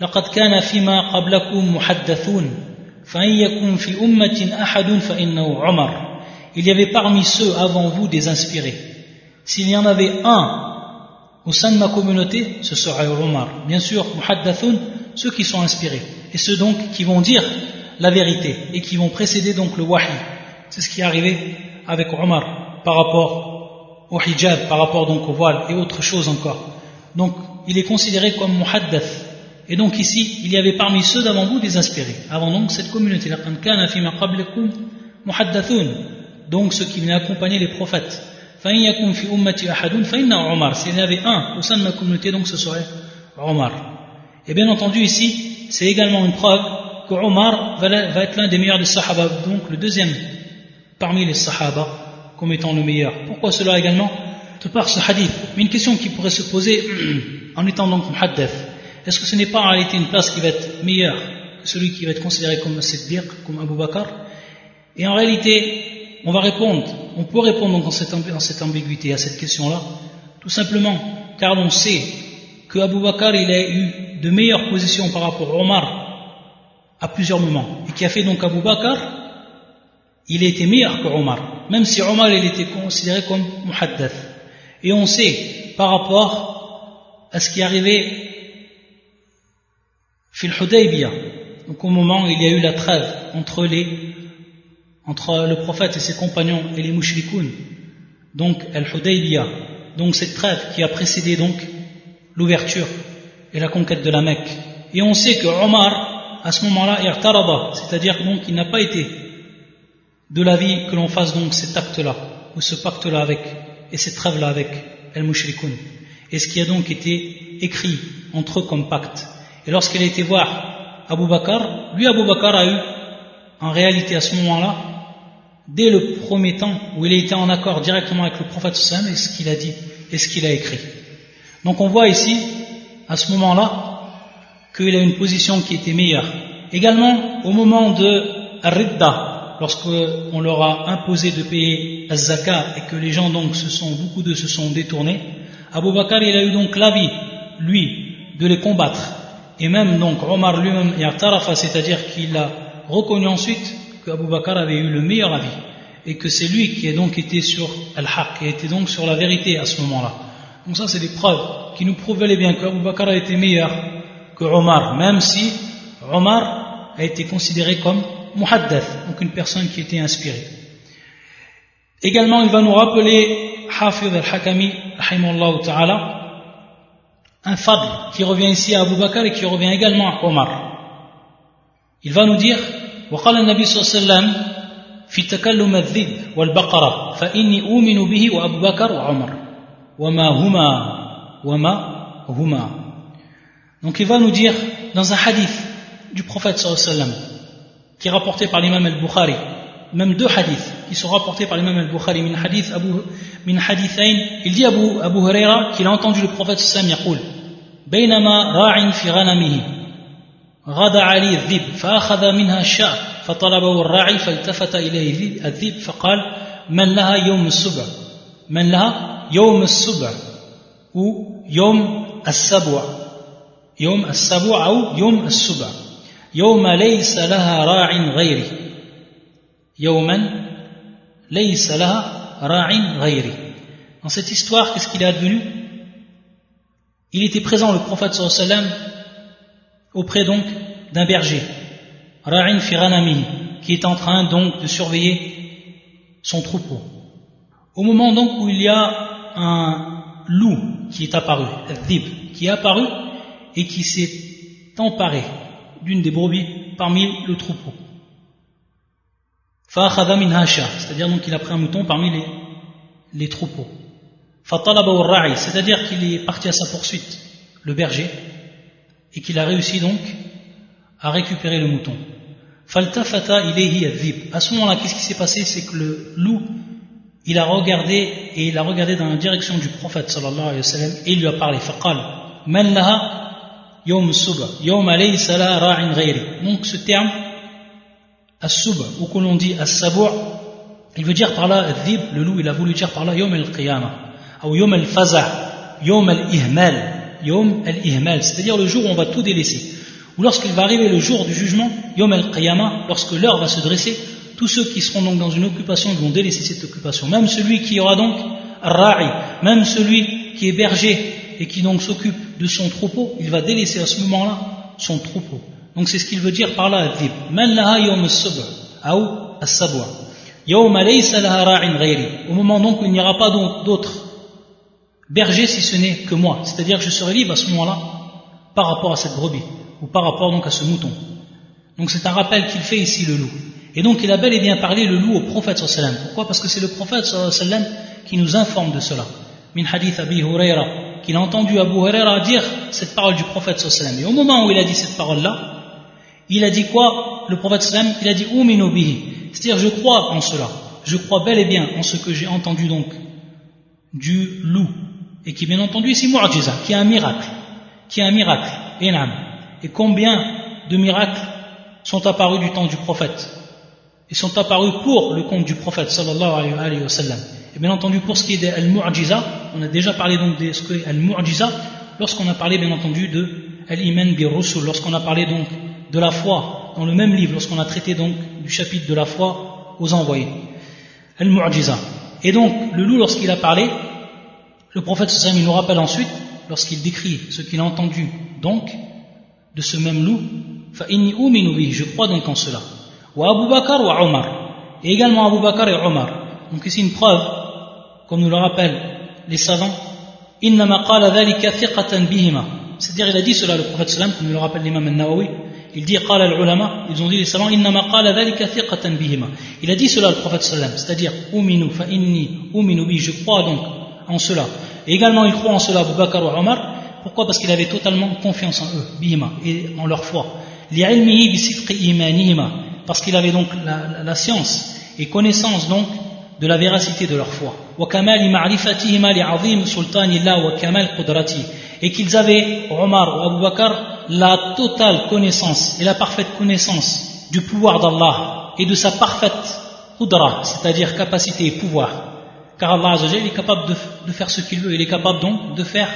لقد كان فيما قبلكم محدثون فإن يكن في أمة أحد فإنه عمر. Il y avait parmi ceux avant vous des inspirés. S'il y en avait un au sein de ma communauté, ce serait Omar. Bien sûr, muhaddathun, ceux qui sont inspirés et ceux donc qui vont dire la vérité et qui vont précéder donc le wahi. C'est ce qui est arrivé avec Omar par rapport au hijab, par rapport donc au voile et autre chose encore. Donc il est considéré comme muhaddath. Et donc ici il y avait parmi ceux d'avant vous des inspirés avant donc cette communauté. Donc ceux qui venaient accompagner les prophètes. S'il y avait un au sein de ma communauté, donc ce serait Omar. Et bien entendu ici c'est également une preuve que Omar va être l'un des meilleurs des Sahaba, donc le 2e parmi les Sahaba, comme étant le meilleur. Pourquoi cela également? De par ce hadith. Mais une question qui pourrait se poser en étant donc muhaddath, est-ce que ce n'est pas en réalité une place qui va être meilleure que celui qui va être considéré comme Siddiq, comme Abu Bakr? Et en réalité, on peut répondre donc dans cette ambiguïté à cette question-là, tout simplement car on sait que Abu Bakr il a eu de meilleures positions par rapport à Omar à plusieurs moments, et qui a fait donc Abu Bakr, il a été meilleur que Omar, même si Omar il était considéré comme muhaddath. Et on sait par rapport à ce qui est arrivé fil Hudaybiyah, donc au moment où il y a eu la trêve entre le prophète et ses compagnons et les mushrikoun, donc Al-Hudaybiyah, donc cette trêve qui a précédé donc l'ouverture et la conquête de la Mecque. Et on sait que Omar, à ce moment-là, i'tarada, c'est-à-dire donc il n'a pas été de l'avis que l'on fasse donc cet acte-là, ou ce pacte-là avec, et cette trêve-là avec Al-Mushrikoun. Et ce qui a donc été écrit entre eux comme pacte. Et lorsqu'il a été voir Abu Bakr, lui Abu Bakr a eu, en réalité à ce moment-là, dès le premier temps où il a été en accord directement avec le prophète sallallahu alayhi wa sallam et ce qu'il a dit et ce qu'il a écrit. Donc on voit ici, à ce moment-là, qu'il a une position qui était meilleure. Également, au moment de Ar-Ridda, lorsqu'on leur a imposé de payer az-zakat et que les gens donc beaucoup d'eux se sont détournés, Abu Bakr il a eu donc l'avis, lui, de les combattre. Et même donc Omar lui-même i'tarafa, c'est-à-dire qu'il a reconnu ensuite qu'Abu Bakr avait eu le meilleur avis et que c'est lui qui a donc été sur al-haq, qui a été donc sur la vérité à ce moment-là. Donc ça c'est des preuves qui nous prouvent bel et bien qu'Abu Bakr a été meilleur que Omar, même si Omar a été considéré comme muhaddath, donc une personne qui était inspirée. Également il va nous rappeler Hafidh al-Hakami rahimahullah ta'ala un fadl qui revient ici à Abu Bakr et qui revient également à Omar. Il va nous dire وقال النبي صلى الله عليه وسلم في تكلم الذئب والبقرة فإني أؤمن به وأبو بكر وعمر وما هما. Donc il va nous dire dans un hadith du prophète sallallahu alayhi wa sallam qui est rapporté par l'imam al-Bukhari, même deux hadiths qui sont rapportés par l'imam al-Bukhari min hadithain, il dit Abu Huraira qu'il a entendu le prophète sallallahu alayhi wa sallam يقول بينما راع في غنمه غدا عليه الذئب فأخذ منها الشاة فطلبه الراعي فالتفت إليه الذئب فقال من لها يوم السبع ou يوم السبع أو يوم السبع يوم ليس لها راع غيري. Dans cette histoire, qu'est-ce qu'il est advenu? Il était présent, le prophète sallallahu alayhi wa sallam, auprès donc d'un berger, Ra'in fi ghanamihi, qui est en train donc de surveiller son troupeau. Au moment donc où il y a un loup qui est apparu, al-dhib, qui est apparu et qui s'est emparé d'une des brebis parmi le troupeau. Fa'akhadha minha sha, c'est-à-dire donc qu'il a pris un mouton parmi les troupeaux. Fatalabahu ar-ra'i, c'est-à-dire qu'il est parti à sa poursuite, le berger, et qu'il a réussi donc à récupérer le mouton. Faltafata ilayhi adh-dhib. À ce moment-là, qu'est-ce qui s'est passé? C'est que le loup, il a regardé dans la direction du prophète sallallahu alayhi wa sallam et il lui a parlé. Faqal man laha yawm as-sub'a yawma laysa laha ra'in ghayri. Donc ce terme as-sub'a ou que l'on dit as-sab'a, il veut dire par là adh-dhib, le loup, il a voulu dire par là yawm al-qiyamah ou yawm al-faza', yawm al-ihmal, c'est-à-dire le jour où on va tout délaisser, ou lorsqu'il va arriver le jour du jugement, yawm al-qiyamah, lorsque l'heure va se dresser, tous ceux qui seront donc dans une occupation, ils vont délaisser cette occupation, même celui qui aura donc ar-ra'i, même celui qui est berger et qui donc s'occupe de son troupeau, il va délaisser à ce moment-là son troupeau. Donc c'est ce qu'il veut dire par là adh-dhib, man laha yawm as-sub'a ou as-sab'a yawma laysa laha ra'in ghayri, au moment donc où il n'y aura pas d'autres berger si ce n'est que moi, c'est-à-dire que je serai libre à ce moment-là par rapport à cette brebis ou par rapport donc à ce mouton. Donc c'est un rappel qu'il fait ici le loup. Et donc il a bel et bien parlé le loup au prophète sallallahu alayhi wa sallam. Pourquoi? Parce que c'est le prophète sallallahu alayhi wa sallam qui nous informe de cela. Min hadith Abi Huraira, qu'il a entendu Abu Huraira dire cette parole du prophète sallallahu alayhi wa sallam. Et au moment où il a dit cette parole-là, il a dit quoi? Le prophète sallallahu alayhi wa sallam, il a dit Uminu bihi, c'est-à-dire je crois en cela, je crois bel et bien en ce que j'ai entendu donc du loup, et qui bien entendu ici mu'jiza, qui est un miracle, et combien de miracles sont apparus du temps du prophète et sont apparus pour le compte du prophète sallallahu alayhi wa sallam. Et bien entendu pour ce qui est de al-mu'jiza, on a déjà parlé donc de ce qu'est al-mu'jiza lorsqu'on a parlé bien entendu de al-iman bir-rusul, lorsqu'on a parlé donc de la foi dans le même livre, lorsqu'on a traité donc du chapitre de la foi aux envoyés, al-mu'jiza. Et donc le loup, lorsqu'il a parlé, le prophète sallallahu alayhi wa sallam, il nous rappelle ensuite, lorsqu'il décrit ce qu'il a entendu donc de ce même loup, fa inni uminu bihi, je crois donc en cela. Wa Abu Bakr wa Omar, et également Abu Bakr et Omar. Donc ici une preuve comme nous le rappellent les savants, innama qala dhalika thiqatan bihima. C'est-à-dire, il a dit cela, le prophète sallam, comme nous le rappelle l'imam al-Nawawi, il dit qala al-ulama, ils ont dit les savants, innama qala dhalika thiqatan bihima. Il a dit cela, le prophète sallam, c'est-à-dire, uminu fa inni uminu bi, je crois donc en cela. Et également, il croit en cela Abu Bakr ou Omar. Pourquoi? Parce qu'il avait totalement confiance en eux, bihima, et en leur foi. Li'ilmihi bi sidqi imanihima, parce qu'il avait donc la science et connaissance donc de la véracité de leur foi. Et qu'ils avaient, Omar ou Abu Bakr, la totale connaissance et la parfaite connaissance du pouvoir d'Allah et de sa parfaite qudra, c'est-à-dire capacité et pouvoir. Car Allah Azza wa Jalla est capable de faire ce qu'il veut. Il est capable donc de faire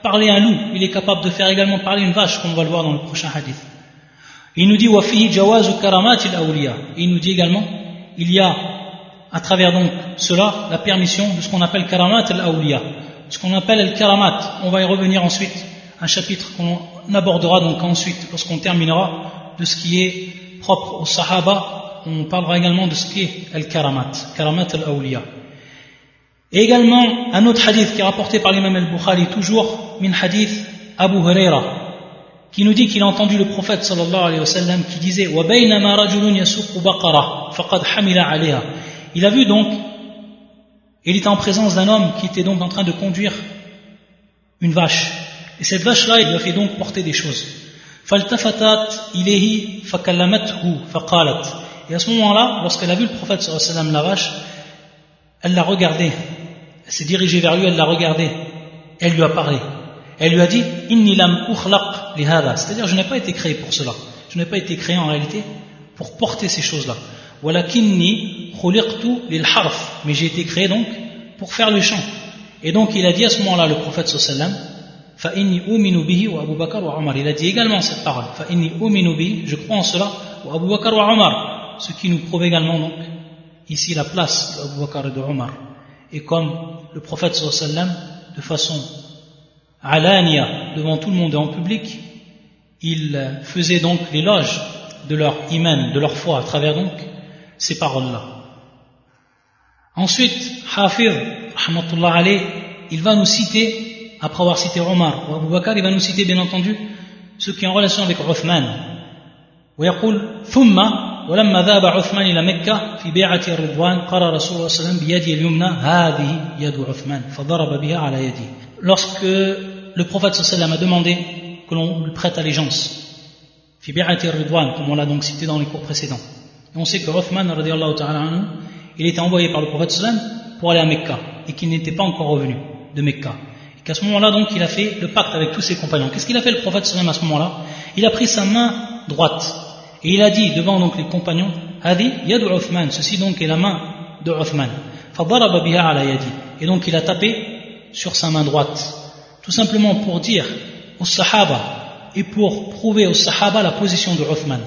parler un loup. Il est capable de faire également parler une vache, comme on va le voir dans le prochain hadith. Il nous dit وَفِيهِ جَوَازُ كَرَامَاتِ الْأَوْلِيَا. Et il nous dit également, il y a à travers donc cela la permission de ce qu'on appelle karamat al-awliya. Ce qu'on appelle al-karamat, on va y revenir ensuite, un chapitre qu'on abordera donc ensuite lorsqu'on terminera de ce qui est propre aux sahaba. On parlera également de ce qui est al-karamat, karamat al-awliya. Et également un autre hadith qui est rapporté par l'imam al-Bukhari, toujours min hadith Abu Huraira, qui nous dit qu'il a entendu le prophète sallallahu alayhi wa sallam qui disait wa baynama rajulun yasuqu baqara faqad hamila alayha. Il a vu donc, il était en présence d'un homme qui était donc en train de conduire une vache. Et cette vache-là, il lui a fait donc porter des choses. فَالْتَفَتَتْ إِلَيْهِ فَكَلَّمَتْهُ فَقَالَتْ. Et à ce moment-là, lorsqu'elle a vu le prophète sallallahu alayhi wa sallam, la vache, elle l'a regardé. Elle s'est dirigée vers lui, elle l'a regardé. Elle lui a parlé. Elle lui a dit Inni lam ukhlaq li hada. C'est-à-dire, je n'ai pas été créé pour cela. Je n'ai pas été créé en réalité pour porter ces choses-là. Walakinni khuliqtu lil harf. Mais j'ai été créé donc pour faire le chant. Et donc il a dit à ce moment-là, le prophète sallallahu alayhi wa sallam, fa inni uminu bihi wa Abu Bakr wa Omar. Il a dit également cette parole. Fa inni uminu bihi, je crois en cela, wa Abu Bakr wa Omar. Ce qui nous prouve également donc ici la place d'Abu Bakr et de Omar. Et comme le prophète sallallahu alayhi wa sallam, de façon alania, devant tout le monde et en public, il faisait donc l'éloge de leur iman, de leur foi, à travers donc ces paroles-là. Ensuite, Hafir, rahmatullah alayh, il va nous citer, après avoir cité Omar ou Abu Bakr, il va nous citer bien entendu ce qui est en relation avec Uthman. ويقول ثم ولما ذهب عثمان إلى مكة في بيعة الرضوان قال رسول الله صلى الله عليه وسلم بيده اليمنى هذه يد عثمان فضرب بها على يده. Lorsque le prophète sallallahu alayhi wa sallam a demandé que l'on lui prête allégeance, fi bi'ati ar-ridwan, comme on l'a donc cité dans les cours précédents. Et on sait que Uthman radiyallahu ta'ala anhu, il était envoyé par le prophète sallallahu alayhi wa sallam pour aller à Mecca et qu'il n'était pas encore revenu de Mecca. Et qu'à ce moment-là donc il a fait le pacte avec tous ses compagnons. Qu'est-ce qu'il a fait le prophète sallallahu alayhi wa sallam à ce moment-là? Il a pris sa main droite et il a dit devant donc les compagnons Hadi yadu Uthman, ceci donc est la main de Uthman. Fadaraba biha ala yadi. Et donc il a tapé sur sa main droite. Tout simplement pour dire aux Sahaba et pour prouver aux Sahaba la position de Uthman.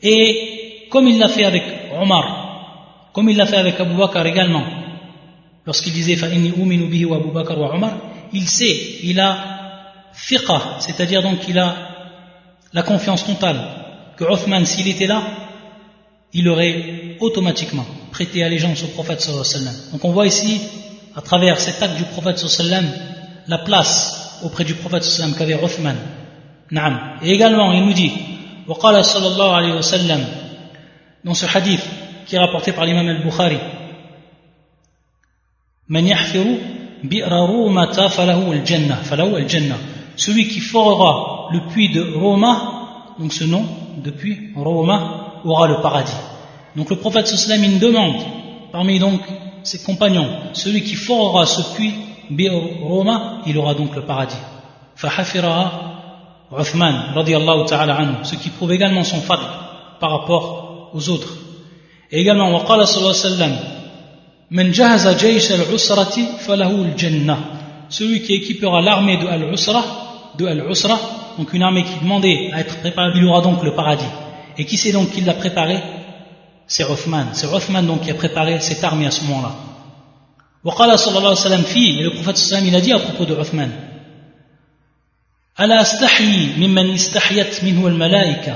Et comme il l'a fait avec Omar, comme il l'a fait avec Abu Bakr également, lorsqu'il disait fa inni uminu bihi wa Abu Bakr wa Omar, il sait, il a fiqh, c'est-à-dire donc il a la confiance totale que Uthman, s'il était là, il aurait automatiquement prêté allégeance au prophète sallallahu alayhi wa sallam. Donc on voit ici, à travers cet acte du prophète sallallahu alayhi wa sallam, la place auprès du prophète sallallahu alayhi wa sallam qu'avait Uthman. Naam. Et également, il nous dit, وقال صلى الله عليه وسلم, dans ce hadith qui est rapporté par l'imam al-Bukhari, من يحفر بئر رومة فله الجنة. Celui qui forera le puits de Roma, donc ce nom de puits, Roma, aura le paradis. Donc le prophète sallallahu alayhi wa sallam, il demande, parmi donc ses compagnons, celui qui forera ce puits, bi'r Roma, il aura donc le paradis. فحفرها Uthman radiyallahu ta'ala anhu, ce qui prouve également son fadl par rapport aux autres. Et également, وقال صلى الله عليه وسلم من جهز جيش العسرة فله الجنة. Celui qui équipera l'armée de Al-Usra, donc une armée qui demandait à être préparée, il aura donc le paradis. Et qui c'est donc qui l'a préparé? C'est Uthman. C'est Uthman donc qui a préparé cette armée à ce moment-là. وقال صلى الله عليه وسلم فيه, et le prophète sallallahu alayhi wa sallam, il a dit à propos de Uthman, ألا أستحيي ممن استحيت منه الملائكة.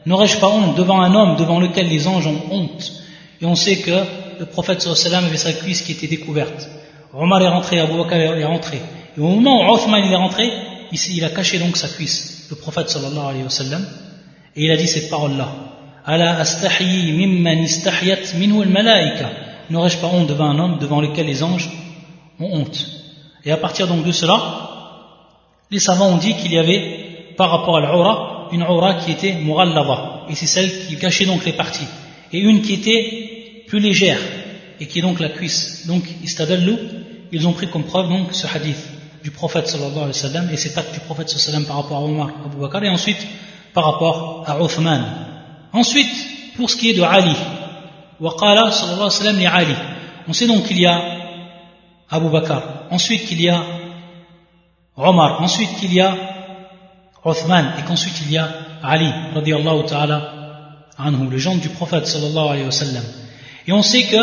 N'aurais-je pas honte devant un homme devant lequel les anges ont honte? Et on sait que le prophète sallallahu alayhi wa sallam avait sa cuisse qui était découverte. Omar est rentré, Abu Bakr est rentré. Et au moment où Othman il est rentré, ici, il a caché donc sa cuisse, le prophète sallallahu alayhi wa sallam, et il a dit cette parole-là. Ala astahyi mimman istahyat minhu al-malaika. N'aurais-je pas honte devant un homme devant lequel les anges ont honte? Et à partir donc de cela, les savants ont dit qu'il y avait, par rapport à l'aura, une aura qui était mughallada, et c'est celle qui cachait donc les parties, et une qui était plus légère, et qui est donc la cuisse. Donc, istadallu, ils ont pris comme preuve donc ce hadith du prophète sallallahu alayhi wa sallam, et cet acte du prophète sallallahu alayhi wa sallam par rapport à Omar, Abu Bakr, et ensuite par rapport à Uthman. Ensuite, pour ce qui est de Ali, waqala sallallahu alayhi wa sallam li Ali, on sait donc qu'il y a Abu Bakr, ensuite qu'il y a Omar, ensuite qu'il y a Uthman, et qu'ensuite il y a Ali radiyallahu ta'ala anhu, le gendre du prophète sallallahu alayhi wa sallam. Et on sait que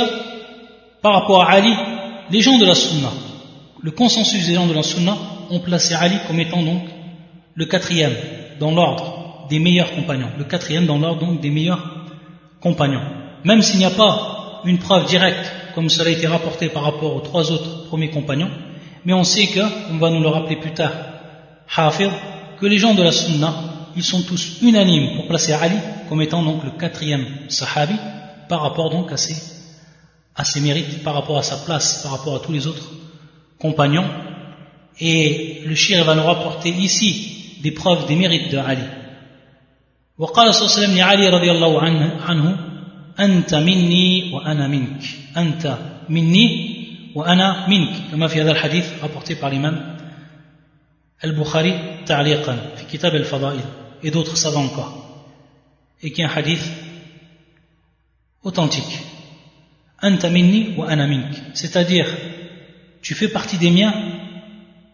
par rapport à Ali, les gens de la sunna, le consensus des gens de la sunna ont placé Ali comme étant donc le quatrième dans l'ordre des meilleurs compagnons, le quatrième dans l'ordre donc des meilleurs compagnons, même s'il n'y a pas une preuve directe comme cela a été rapporté par rapport aux trois autres premiers compagnons, mais on sait que, on va nous le rappeler plus tard, Hafid, que les gens de la sunna, ils sont tous unanimes pour placer Ali comme étant donc le quatrième sahabi par rapport donc à ses mérites, par rapport à sa place, par rapport à tous les autres compagnons. Et le shir va nous rapporter ici des preuves des mérites de Ali. وقال صلى الله عليه وسلم لعلي رضي الله عنه أنت مني وأنا منك أنت مني وأنا منك كما في هذا الحديث rapporté par l'imam Al-Bukhari تعليقا في كتاب الفضائل et d'autres savants encore, et qui est un hadith authentique. Anta minni wa ana mink, c'est-à-dire tu fais partie des miens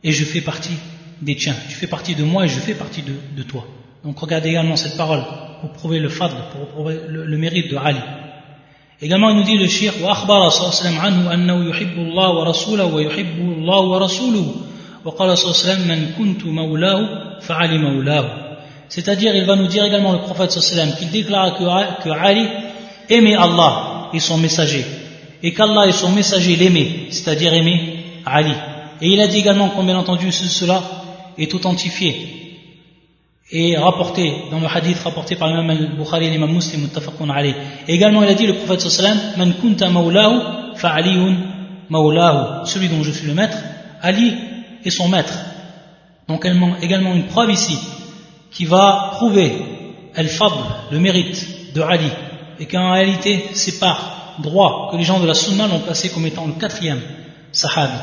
et je fais partie des tiens, tu fais partie de moi et je fais partie de toi. Donc regardez également cette parole pour prouver le fadl, pour prouver le mérite de Ali. Également il nous dit le shir wa akhbara sallallahu alayhi wa sallam annahu yuhibbu Allah wa rasulahu wa yuhibbu Allah wa rasuluhu wa qala sallallahu alayhi wa sallam man kuntu mawlahu fa Ali mawlahu. C'est-à-dire il va nous dire également le prophète sallallahu alayhi wa sallam qu'il déclare que Ali aimait Allah et son messager, et qu'Allah et son messager l'aimaient, c'est-à-dire aimaient Ali. Et il a dit également que bien entendu cela est authentifié et rapporté dans le hadith rapporté par l'imam al-Bukhari et l'imam Muslim muttafaqun alayh. Et également il a dit le prophète sallallahu alayhi wa sallam man kunta mawlahu fa aliyun mawlahu, celui dont je suis le maître, Ali est son maître. Donc également une preuve ici qui va prouver al-fadl, le mérite de Ali, et qu'en réalité c'est par droit que les gens de la sunna l'ont placé comme étant le quatrième sahabi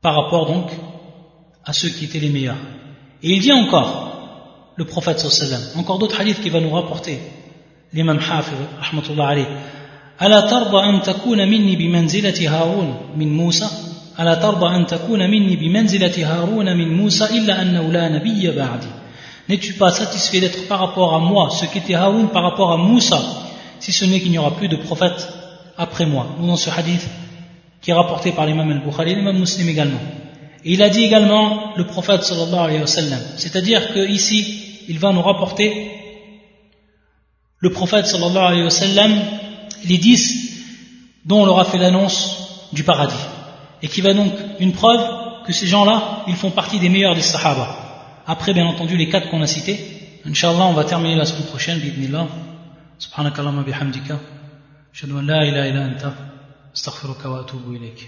par rapport donc à ceux qui étaient les meilleurs. Et il dit encore le prophète sallallahu alayhi wa sallam, encore d'autres hadiths qui va nous rapporter l'imam Hafiz rahmatullah alayh, ala tarda an takuna minni bimanzilati Harun min Musa, ala tarda an takuna minni bimanzilati Harun min Musa illa annahu la nabiyya ba'di. N'es-tu pas satisfait d'être par rapport à moi ce qu'était Haroun par rapport à Moussa, si ce n'est qu'il n'y aura plus de prophète après moi? Nous dans ce hadith qui est rapporté par l'imam al-Bukhari et l'imam Muslim également. Et il a dit également le prophète sallallahu alayhi wa sallam, c'est-à-dire que ici il va nous rapporter le prophète sallallahu alayhi wa sallam les 10 dont on leur a fait l'annonce du paradis, et qui va donc une preuve que ces gens-là ils font partie des meilleurs des sahaba. Après, bien entendu, les 4 qu'on a cités. Inch'Allah, on va terminer la semaine prochaine, bi'idhnillah. Subhanakallahumma bihamdika. Ashhadu an la ilaha illa anta. Astaghfiruka wa atubu ilayk.